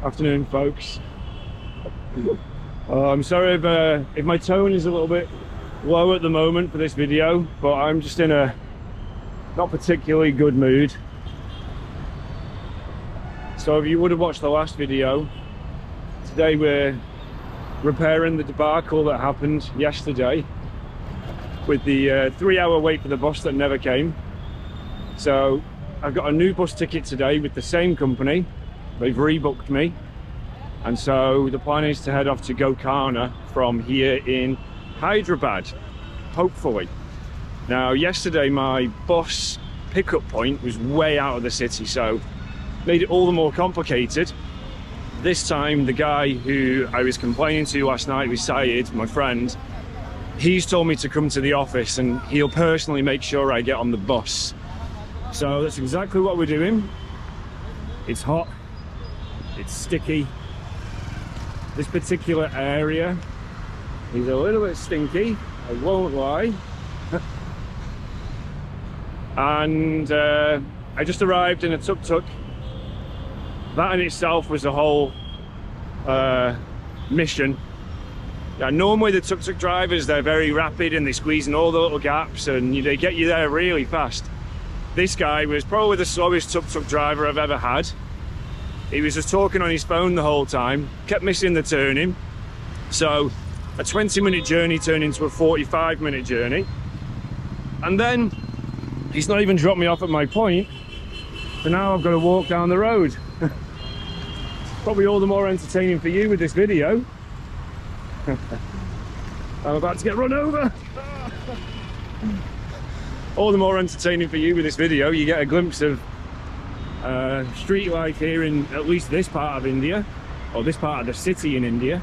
Afternoon, folks. I'm sorry if my tone is a little bit low at the moment for this video, but I'm just in a not particularly good mood. So if you would have watched the last video, today we're repairing the debacle that happened yesterday with the 3-hour wait for the bus that never came. So I've got a new bus ticket today with the same company. They've rebooked me, and so the plan is to head off to Gokarna from here in Hyderabad, hopefully. Now, yesterday my bus pickup point was way out of the city, so made it all the more complicated. This time the guy who I was complaining to last night was Syed, my friend. He's told me to come to the office and he'll personally make sure I get on the bus. So that's exactly what we're doing. It's hot, it's sticky. This particular area is a little bit stinky, I won't lie. And I just arrived in a tuk-tuk. That in itself was a whole mission. Now, normally the tuk-tuk drivers, they're very rapid and they squeeze in all the little gaps and they get you there really fast. This guy was probably the slowest tuk-tuk driver I've ever had. He was just talking on his phone the whole time, kept missing the turning. So a 20-minute journey turned into a 45-minute journey. And then he's not even dropped me off at my point. So now I've got to walk down the road. Probably all the more entertaining for you with this video. I'm about to get run over. All the more entertaining for you with this video. You get a glimpse of street life here in at least this part of India, or this part of the city in India.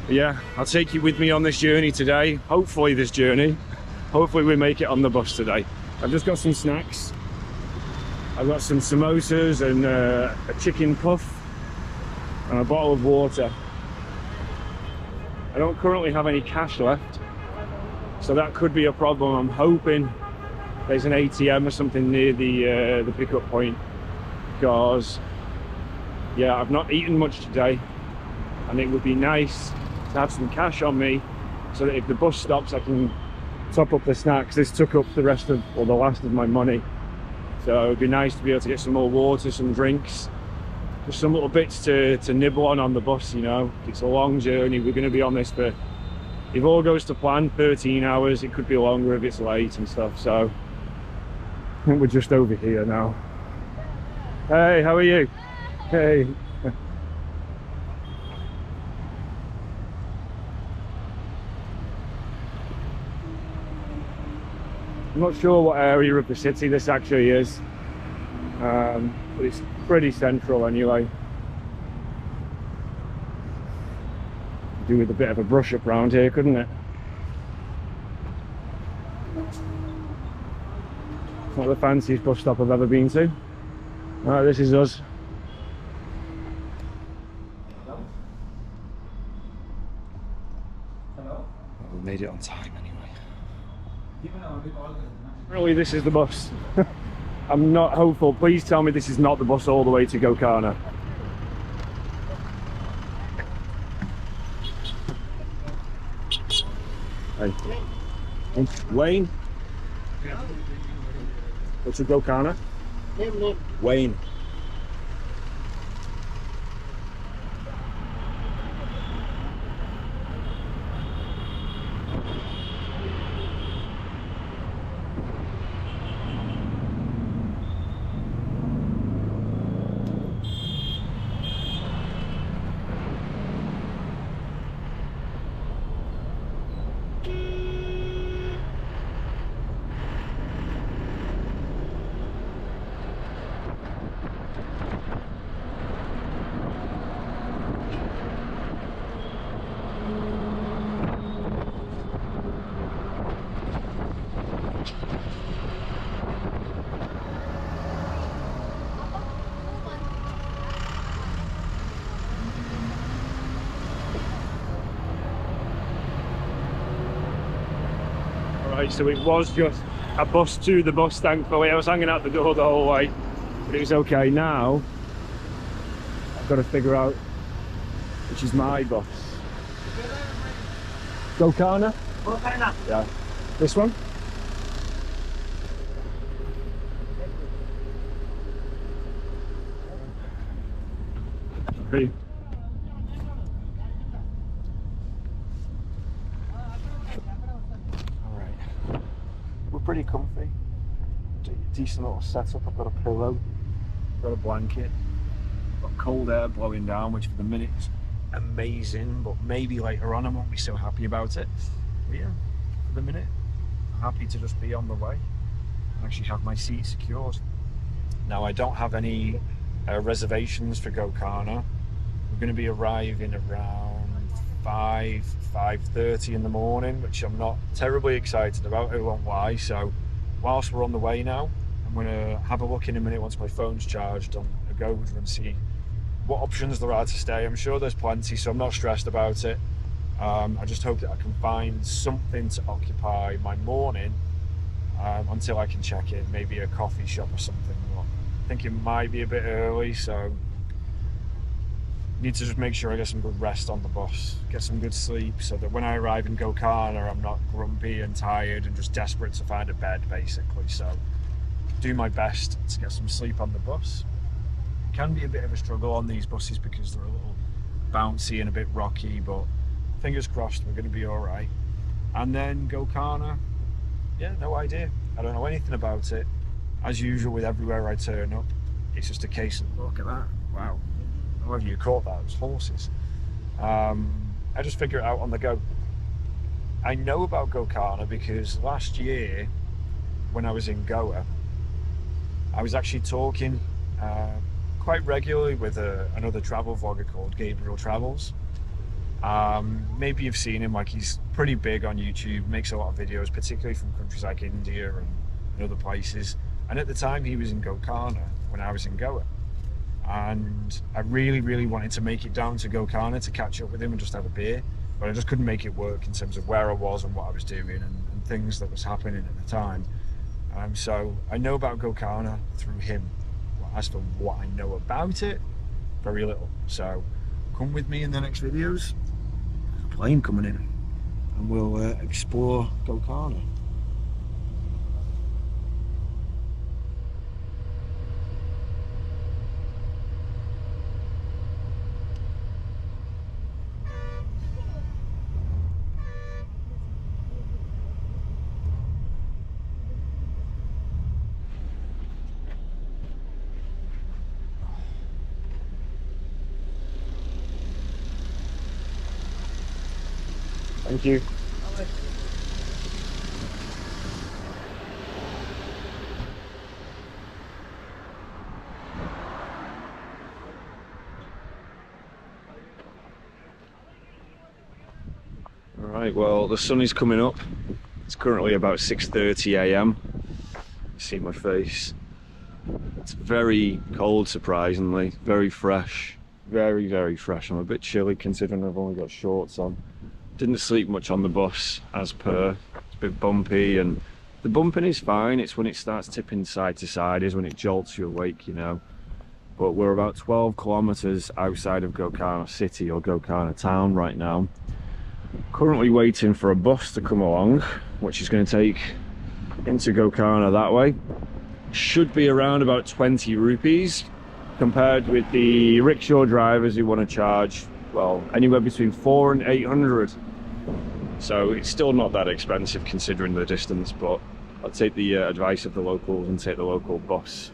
But yeah, I'll take you with me on this journey today. Hopefully we make it on the bus today. I've just got some snacks. I've got some samosas and a chicken puff and a bottle of water. I don't currently have any cash left, so that could be a problem. I'm hoping there's an ATM or something near the pickup point, because yeah, I've not eaten much today and it would be nice to have some cash on me so that if the bus stops I can top up the snacks. This took up the rest of, or the last of my money, so it'd be nice to be able to get some more water, some drinks, just some little bits to nibble on the bus. You know, it's a long journey. We're going to be on this for, if all goes to plan, 13 hours. It could be longer if it's late and stuff. So I think we're just over here now. Hey, how are you? Hey. I'm not sure what area of the city this actually is, but it's pretty central anyway. Do with a bit of a brush up round here, couldn't it? It's not the fanciest bus stop I've ever been to. Alright, this is us. Hello? We made it on time anyway. Really, this is the bus. I'm not hopeful. Please tell me this is not the bus all the way to Gokarna. Hey. Wayne? What's your Gokarna? Wayne. Right, so it was just a bus to the bus, thankfully. I was hanging out the door the whole way, but it was okay. Now got to figure out which is my bus. Gokarna? Gokarna. Yeah. This one? Pretty. Alright. We're pretty comfy. Decent little setup. I've got a pillow, got a blanket, got cold air blowing down, which for the minute is amazing, but maybe later on I won't be so happy about it. But yeah, for the minute, I'm happy to just be on the way and actually have my seat secured. Now, I don't have any reservations for Gokarna. We're going to be arriving around 5:30 in the morning, which I'm not terribly excited about, I won't lie. So whilst we're on the way now, I'm going to have a look in a minute once my phone's charged on Agoda and see what options there are to stay. I'm sure there's plenty, so I'm not stressed about it. I just hope that I can find something to occupy my morning until I can check in, maybe a coffee shop or something. But I think it might be a bit early, so need to just make sure I get some good rest on the bus, get some good sleep, so that when I arrive in Gokarna, I'm not grumpy and tired and just desperate to find a bed, basically. So do my best to get some sleep on the bus. It can be a bit of a struggle on these buses because they're a little bouncy and a bit rocky, but fingers crossed we're going to be all right. And then Gokarna, yeah, no idea. I don't know anything about it. As usual with everywhere I turn up, it's just a case of, look at that, wow. Whether you caught that, it was horses. I just figure it out on the go. I know about Gokarna because last year when I was in Goa, I was actually talking quite regularly with another travel vlogger called Gabriel Travels. Maybe you've seen him, like he's pretty big on YouTube, makes a lot of videos, particularly from countries like India and other places. And at the time he was in Gokarna when I was in Goa. And I really wanted to make it down to Gokarna to catch up with him and just have a beer, but I just couldn't make it work in terms of where I was and what I was doing and things that was happening at the time. So I know about Gokarna through him. Well, as for what I know about it, very little. So come with me in the next videos. There's a plane coming in and we'll explore Gokarna. Thank you. Alright, well, the sun is coming up. It's currently about 6:30 AM. You see my face. It's very cold, surprisingly. Very fresh. Very fresh. I'm a bit chilly considering I've only got shorts on. Didn't sleep much on the bus, as per. It's a bit bumpy, and the bumping is fine. It's when it starts tipping side to side is when it jolts you awake, you know. But we're about 12 kilometers outside of Gokarna city or Gokarna town right now. Currently waiting for a bus to come along, which is going to take into Gokarna that way. Should be around about 20 rupees, compared with the rickshaw drivers who want to charge, well, anywhere between 400 and 800. So it's still not that expensive considering the distance, but I'll take the advice of the locals and take the local bus,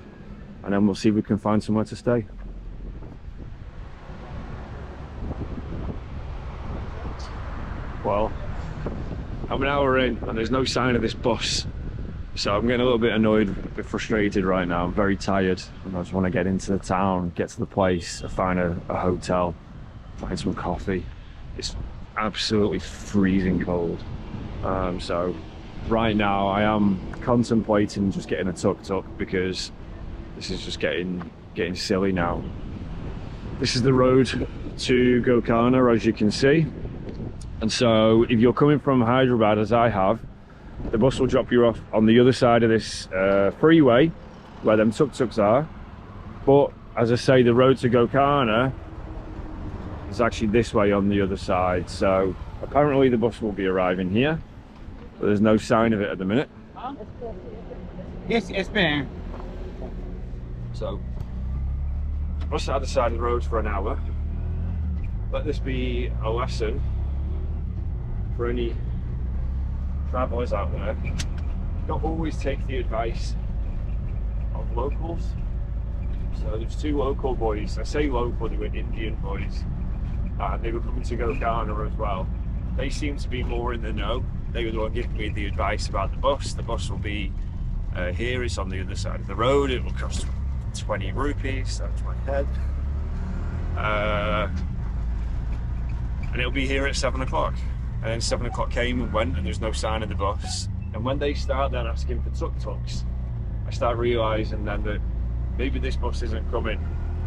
and then we'll see if we can find somewhere to stay. Well, I'm an hour in and there's no sign of this bus, so I'm getting a little bit annoyed, a bit frustrated right now. I'm very tired and I just want to get into the town, get to the place, find a hotel, find some coffee. It's absolutely freezing cold. So right now I am contemplating just getting a tuk-tuk because this is just getting silly now. This is the road to Gokarna, as you can see. And so if you're coming from Hyderabad, as I have, the bus will drop you off on the other side of this freeway where them tuk-tuks are. But as I say, the road to Gokarna is actually this way on the other side. So apparently the bus will be arriving here, but there's no sign of it at the minute. Yes, yes, ma'am. So bus at the side of the road for an hour. Let this be a lesson for any travellers out there. Don't always take the advice of locals. So there's two local boys. I say local, they were Indian boys. They were coming to Gokarna as well. They seem to be more in the know. They were the one giving me the advice about the bus. The bus will be here, it's on the other side of the road. It will cost 20 rupees, that's my head. And it'll be here at 7 o'clock. And then 7 o'clock came and went, and there's no sign of the bus. And when they start then asking for tuk-tuks, I start realising then that maybe this bus isn't coming.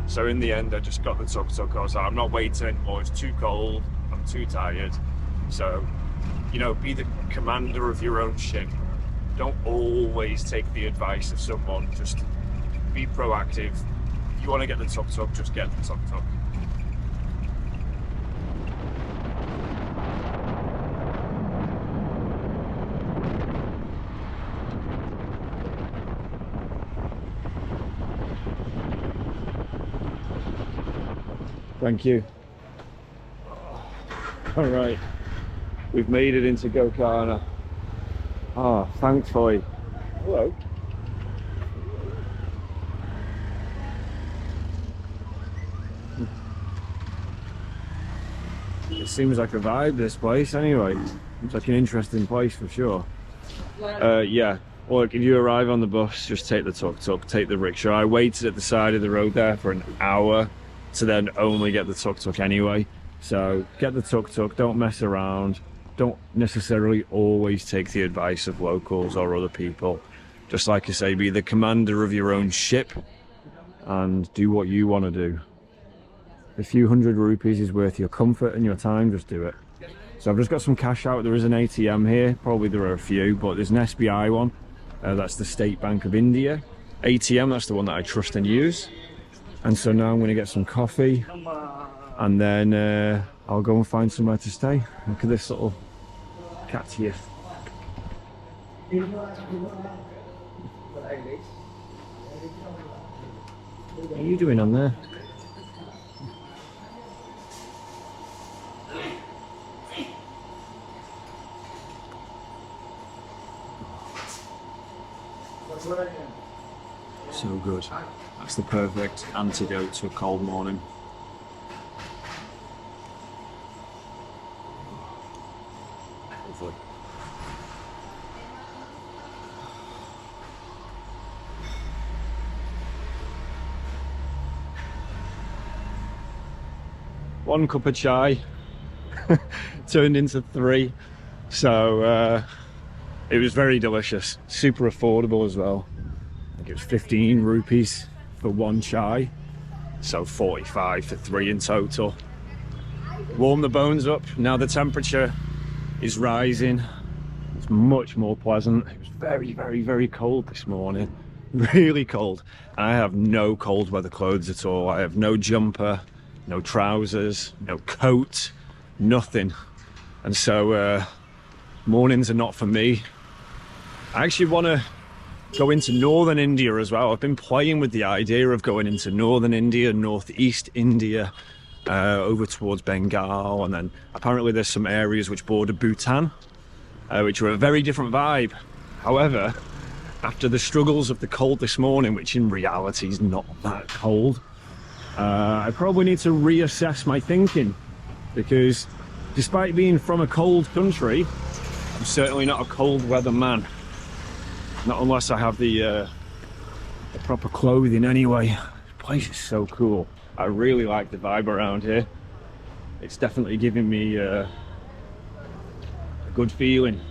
So in the end, I just got the tuk-tuk. I was like, I'm not waiting anymore, it's too cold, I'm too tired. So, you know, be the commander of your own ship. Don't always take the advice of someone, just be proactive. If you want to get the tuk-tuk, just get the tuk-tuk. Thank you. All right, we've made it into Gokarna. Ah, thankfully. Hello. It seems like a vibe, this place, anyway. Seems like an interesting place for sure. Yeah, look, if you arrive on the bus, just take the tuk-tuk, take the rickshaw. I waited at the side of the road there for an hour to then only get the tuk-tuk anyway. So get the tuk-tuk, don't mess around. Don't necessarily always take the advice of locals or other people. Just like I say, be the commander of your own ship and do what you want to do. A few hundred rupees is worth your comfort and your time, just do it. So I've just got some cash out. There is an ATM here, probably there are a few, but there's an SBI one. That's the State Bank of India. ATM, that's the one that I trust and use. And so now I'm going to get some coffee and then I'll go and find somewhere to stay. Look at this little cat here. What are you doing on there? So good. That's the perfect antidote to a cold morning. Lovely. One cup of chai turned into 3. So it was very delicious, super affordable as well. I think it was 15 rupees for one chai, so 45 for 3 in total. Warm the bones up. Now the temperature is rising. It's much more pleasant. It was very, very, very cold this morning, really cold. And I have no cold weather clothes at all. I have no jumper, no trousers, no coat, nothing. And so mornings are not for me. I actually want to go into northern India as well. I've been playing with the idea of going into northern India, northeast India, over towards Bengal, and then apparently there's some areas which border Bhutan, which are a very different vibe. However, after the struggles of the cold this morning, which in reality is not that cold, I probably need to reassess my thinking, because despite being from a cold country, I'm certainly not a cold weather man. Not unless I have the proper clothing anyway. This place is so cool. I really like the vibe around here. It's definitely giving me a good feeling.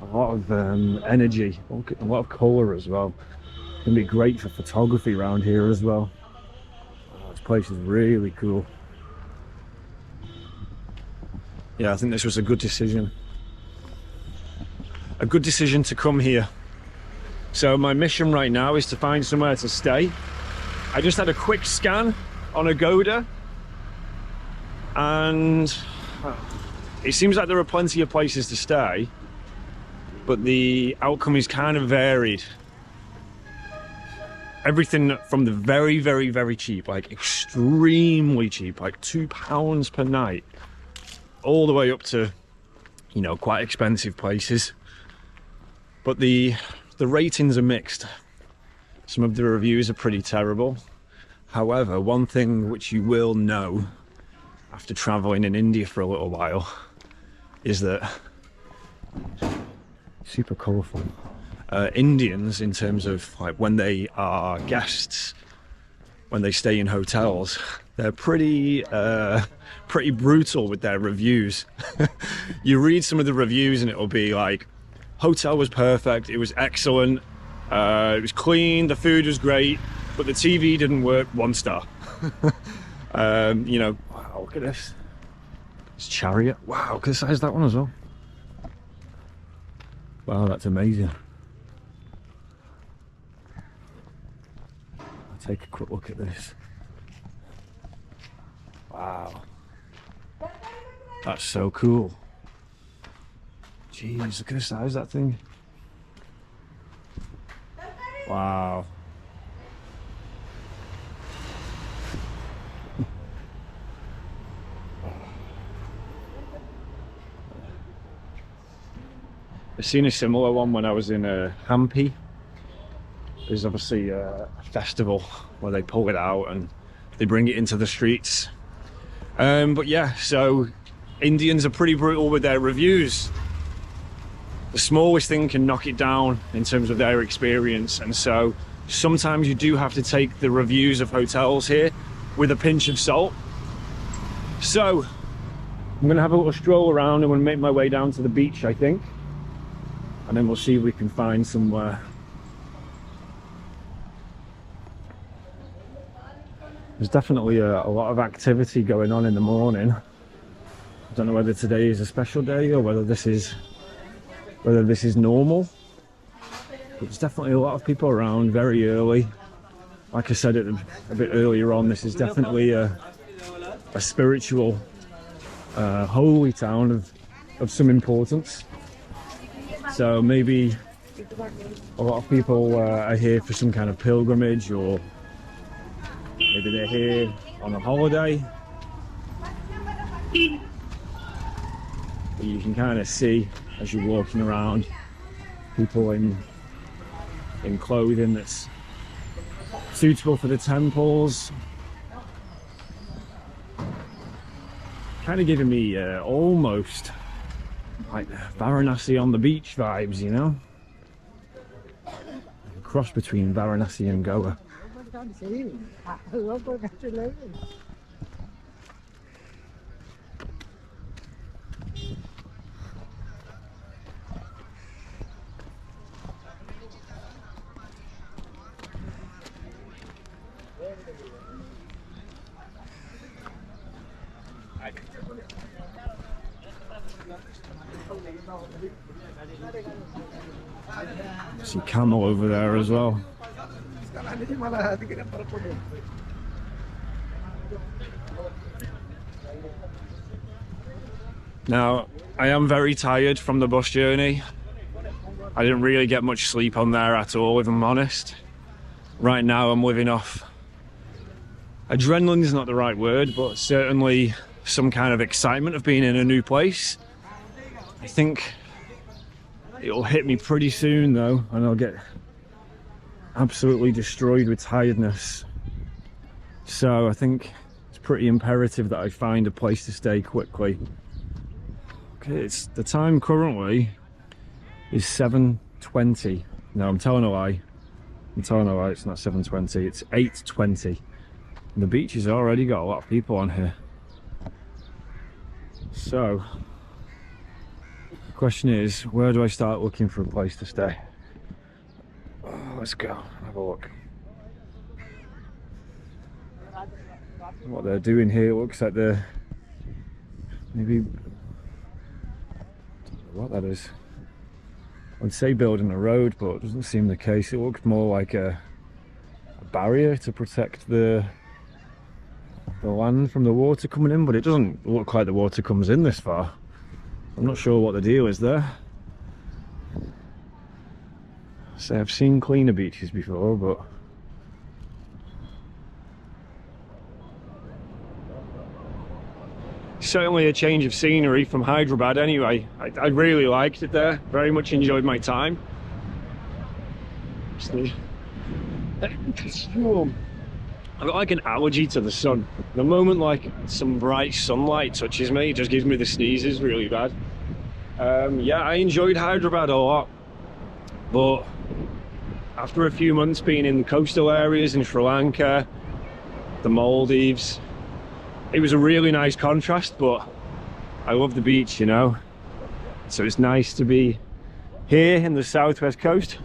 A lot of energy, a lot of colour as well. It's going to be great for photography around here as well. Oh, this place is really cool. Yeah, I think this was a good decision. A good decision to come here. So my mission right now is to find somewhere to stay. I just had a quick scan on Agoda And it seems like there are plenty of places to stay, but the outcome is kind of varied. Everything from the very, very, very cheap, like extremely cheap, like £2 per night, all the way up to, you know, quite expensive places. But the ratings are mixed. Some of the reviews are pretty terrible. However, one thing which you will know after traveling in India for a little while is that super colourful. Indians, in terms of like when they are guests, when they stay in hotels, they're pretty brutal with their reviews. You read some of the reviews and it'll be like, hotel was perfect, it was excellent, it was clean, the food was great, but the TV didn't work, 1 star. You know, wow, look at this. It's Chariot. Wow, look at the size of that one as well. Wow, that's amazing. I'll take a quick look at this. Wow. That's so cool. Jeez, look at the size of that thing. Wow. I've seen a similar one when I was in Hampi. There's obviously a festival where they pull it out and they bring it into the streets. But yeah, so Indians are pretty brutal with their reviews. The smallest thing can knock it down in terms of their experience, and so sometimes you do have to take the reviews of hotels here with a pinch of salt. So I'm gonna have a little stroll around. I'm gonna make my way down to the beach, I think, and then we'll see if we can find somewhere. There's definitely a lot of activity going on in the morning. I don't know whether today is a special day or whether this is normal. But there's definitely a lot of people around very early. Like I said a bit earlier on, this is definitely a spiritual, holy town of some importance. So maybe a lot of people are here for some kind of pilgrimage, or maybe they're here on a holiday. But you can kind of see as you're walking around people in clothing that's suitable for the temples. Kind of giving me almost like Varanasi on the beach vibes, you know? A cross between Varanasi and Goa. See camel over there as well. Now, I am very tired from the bus journey. I didn't really get much sleep on there at all, if I'm honest. Right now I'm living off adrenaline is not the right word, but certainly some kind of excitement of being in a new place. I think it'll hit me pretty soon though, and I'll get absolutely destroyed with tiredness. So I think it's pretty imperative that I find a place to stay quickly. Okay, it's the time currently is 7:20. No, I'm telling a lie. It's not 7:20, it's 8:20. And the beach has already got a lot of people on here. So the question is, where do I start looking for a place to stay? Oh, let's go have a look. What they're doing here looks like they're maybe, I don't know what that is. I'd say building a road, but it doesn't seem the case. It looks more like a barrier to protect the the land from the water coming in, but it doesn't look like the water comes in this far. I'm not sure what the deal is there. So I've seen cleaner beaches before, but certainly a change of scenery from Hyderabad anyway. I really liked it there, very much enjoyed my time. I've got like an allergy to the sun. The moment like some bright sunlight touches me, it just gives me the sneezes really bad. Yeah, I enjoyed Hyderabad a lot, but after a few months being in the coastal areas in Sri Lanka, the Maldives, it was a really nice contrast, but I love the beach, you know. So it's nice to be here in the southwest coast.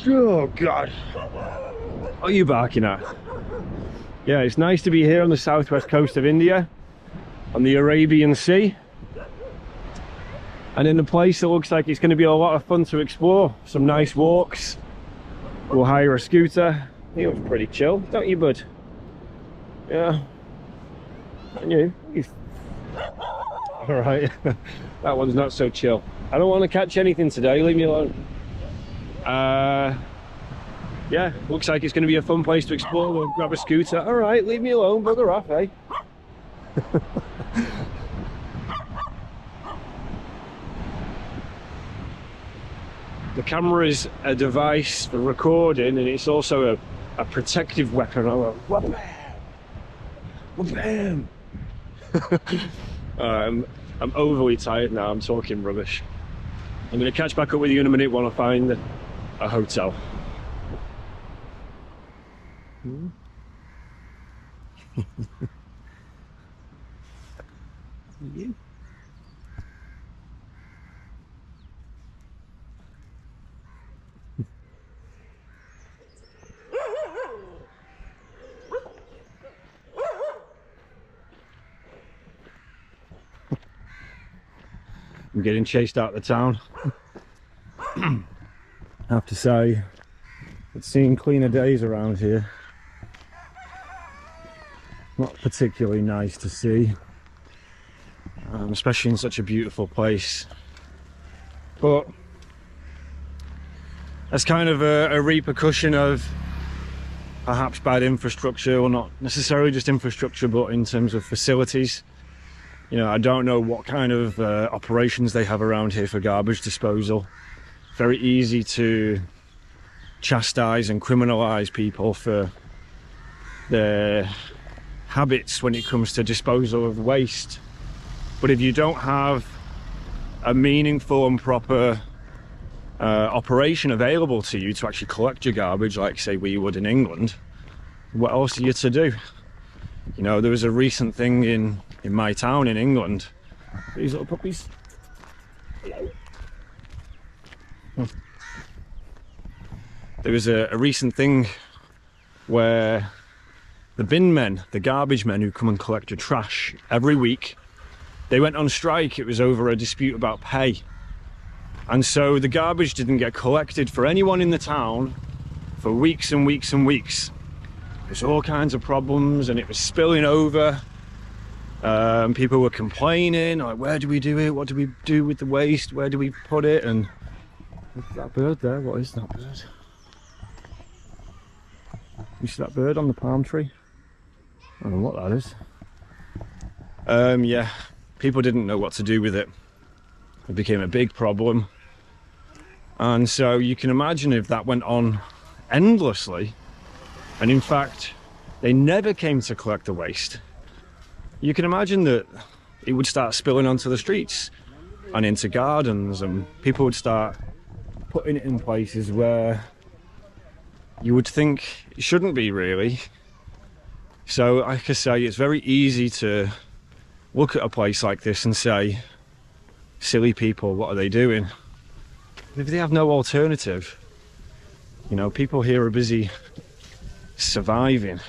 Oh God, what are you barking at? Yeah, it's nice to be here on the southwest coast of India, on the Arabian Sea, and in a place that looks like it's going to be a lot of fun to explore. Some nice walks. We'll hire a scooter. He looks pretty chill, don't you, bud? Yeah. And you? All right. That one's not so chill. I don't want to catch anything today. Leave me alone. Yeah, looks like it's going to be a fun place to explore. We'll grab a scooter. All right, leave me alone. Bugger off, eh? The camera is a device for recording, and it's also a protective weapon. I'm overly tired now. I'm talking rubbish. I'm going to catch back up with you in a minute when I find a hotel. You? I'm getting chased out of the town. I have to say, it's seen cleaner days around here. Not particularly nice to see, especially in such a beautiful place. But that's kind of a repercussion of perhaps bad infrastructure, or not necessarily just infrastructure, but in terms of facilities. You know, I don't know what kind of operations they have around here for garbage disposal. Very easy to chastise and criminalise people for their habits when it comes to disposal of waste. But if you don't have a meaningful and proper operation available to you to actually collect your garbage, like say we would in England, what else are you to do? You know, there was a recent thing in my town in England. These little puppies. Hello. There was a recent thing where the bin men, the garbage men who come and collect your trash every week, they went on strike. It was over a dispute about pay. And so the garbage didn't get collected for anyone in the town for weeks and weeks and weeks. There's all kinds of problems, and it was spilling over. People were complaining, like, where do we do it? What do we do with the waste? Where do we put it? And look at that bird there. What is that bird? You see that bird on the palm tree? I don't know what that is. Yeah, people didn't know what to do with it. It became a big problem. And so you can imagine if that went on endlessly, and in fact they never came to collect the waste, you can imagine that it would start spilling onto the streets and into gardens, and people would start putting it in places where you would think it shouldn't be, really. So like I say, it's very easy to look at a place like this and say, silly people, what are they doing? If they have no alternative, you know, people here are busy surviving.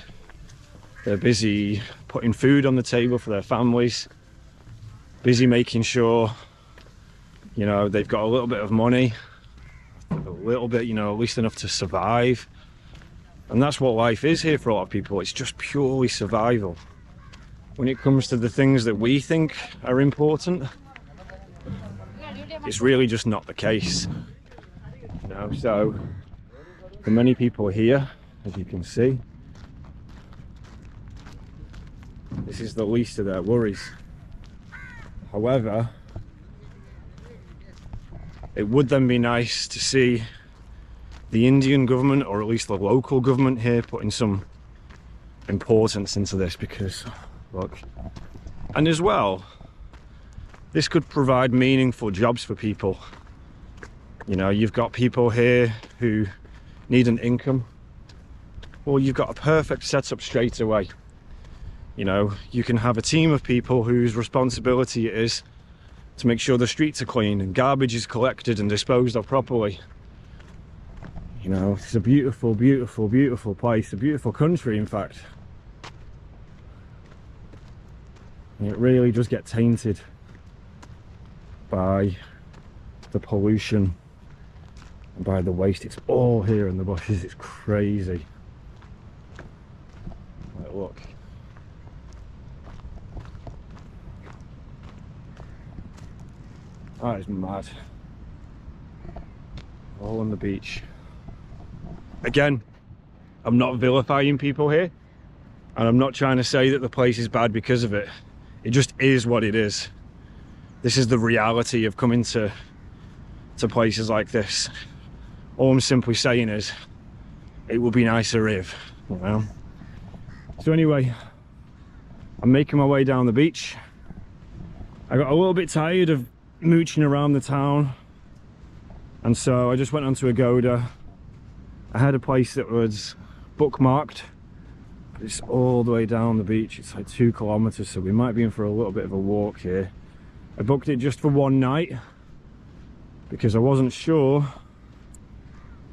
They're busy putting food on the table for their families, busy making sure, you know, they've got a little bit of money, a little bit, you know, at least enough to survive. And that's what life is here for a lot of people. It's just purely survival. When it comes to the things that we think are important, it's really just not the case. You know, so for many people here, as you can see, this is the least of their worries. However, it would then be nice to see the Indian government, or at least the local government here, putting some importance into this, because look, and as well, this could provide meaningful jobs for people. You know, you've got people here who need an income. Well, you've got a perfect setup straight away. You know, you can have a team of people whose responsibility it is to make sure the streets are clean and garbage is collected and disposed of properly. You know, it's a beautiful, beautiful, beautiful place, a beautiful country, in fact. And it really does get tainted by the pollution and by the waste. It's all here in the bushes. It's crazy. Like, look. That is mad. All on the beach. Again, I'm not vilifying people here, and I'm not trying to say that the place is bad because of it. It just is what it is. This is the reality of coming to places like this. All I'm simply saying is, it will be nicer if, you know. So anyway, I'm making my way down the beach. I got a little bit tired of mooching around the town, and so I just went onto Agoda. I had a place that was bookmarked, but it's all the way down the beach. It's like 2 kilometers, so we might be in for a little bit of a walk here. I booked it just for one night because I wasn't sure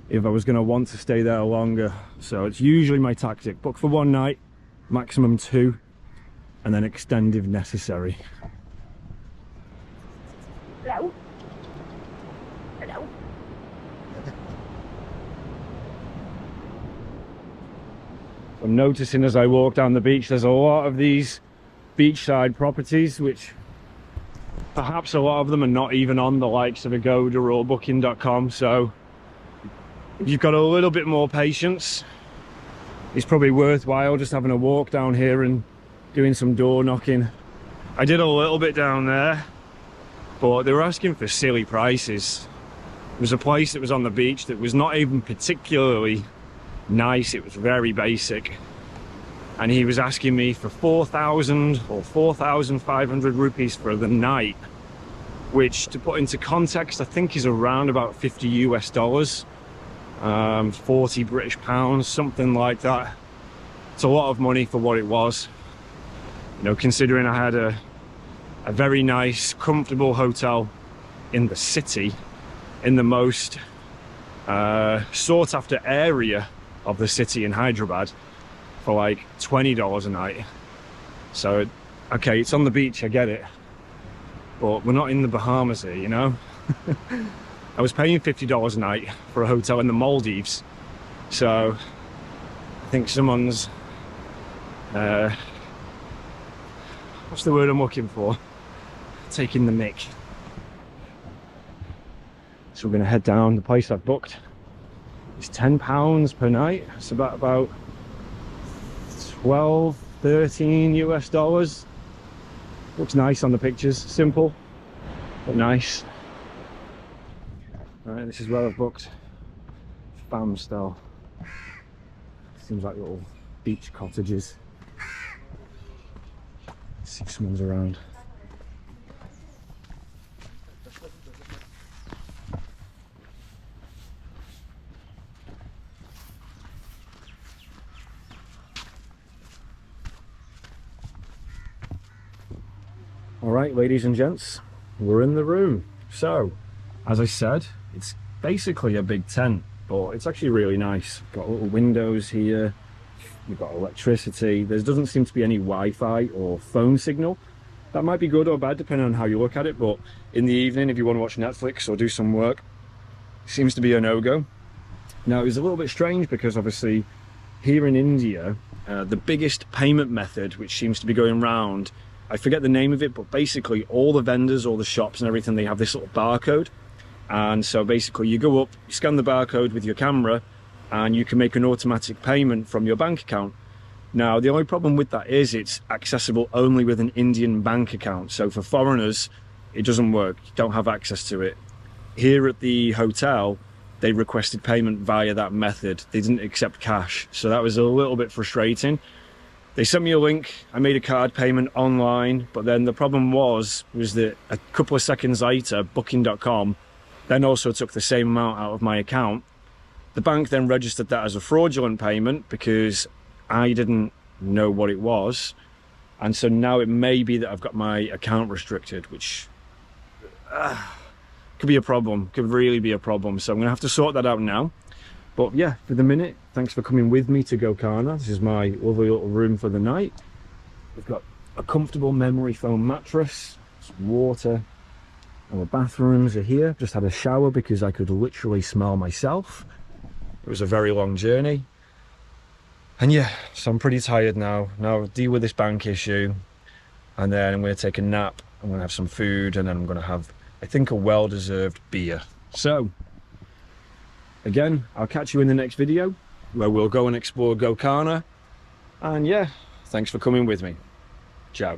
if I was going to want to stay there longer. So it's usually my tactic: book for one night, maximum 2, and then extend if necessary. Hello. Hello. I'm noticing as I walk down the beach, there's a lot of these beachside properties, which perhaps a lot of them are not even on the likes of Agoda or Booking.com. So if you've got a little bit more patience, it's probably worthwhile just having a walk down here and doing some door knocking. I did a little bit down there, but they were asking for silly prices. There was a place that was on the beach that was not even particularly nice. It was very basic, and he was asking me for 4,000 or 4,500 rupees for the night, which, to put into context, I think is around about 50 US dollars, 40 British pounds, something like that. It's a lot of money for what it was, you know, considering I had a very nice, comfortable hotel in the city, in the most sought after area of the city in Hyderabad, for like $20 a night. So, okay, it's on the beach, I get it, but we're not in the Bahamas here, you know. I was paying $50 a night for a hotel in the Maldives, so I think someone's what's the word I'm looking for? Taking the mick. So we're going to head down. The place I've booked is £10 per night. It's about 12, 13 US dollars. Looks nice on the pictures. Simple, but nice. Alright, this is where I've booked. Fam style. Seems like little beach cottages. See if someone's around. Alright, ladies and gents, we're in the room. So, as I said, it's basically a big tent, but it's actually really nice. Got little windows here, we've got electricity. There doesn't seem to be any Wi-Fi or phone signal. That might be good or bad depending on how you look at it, but in the evening, if you want to watch Netflix or do some work, it seems to be a no-go. Now, it was a little bit strange because obviously here in India, the biggest payment method which seems to be going round, I forget the name of it, but basically all the vendors, all the shops and everything, they have this little barcode. And so basically you go up, you scan the barcode with your camera, and you can make an automatic payment from your bank account. Now, the only problem with that is it's accessible only with an Indian bank account. So for foreigners, it doesn't work. You don't have access to it. Here at the hotel, they requested payment via that method. They didn't accept cash. So that was a little bit frustrating. They sent me a link. I made a card payment online, but then the problem was that a couple of seconds later, booking.com then also took the same amount out of my account. The bank then registered that as a fraudulent payment because I didn't know what it was. And so now it may be that I've got my account restricted, which could be a problem, could really be a problem. So I'm gonna have to sort that out now. But yeah, for the minute, thanks for coming with me to Gokarna. This is my lovely little room for the night. We've got a comfortable memory foam mattress, some water. Our bathrooms are here. Just had a shower because I could literally smell myself. It was a very long journey. And yeah, so I'm pretty tired now. Now I'll deal with this bank issue. And then I'm going to take a nap. I'm going to have some food. And then I'm going to have, I think, a well-deserved beer. So, again, I'll catch you in the next video where we'll go and explore Gokarna. And yeah, thanks for coming with me. Ciao.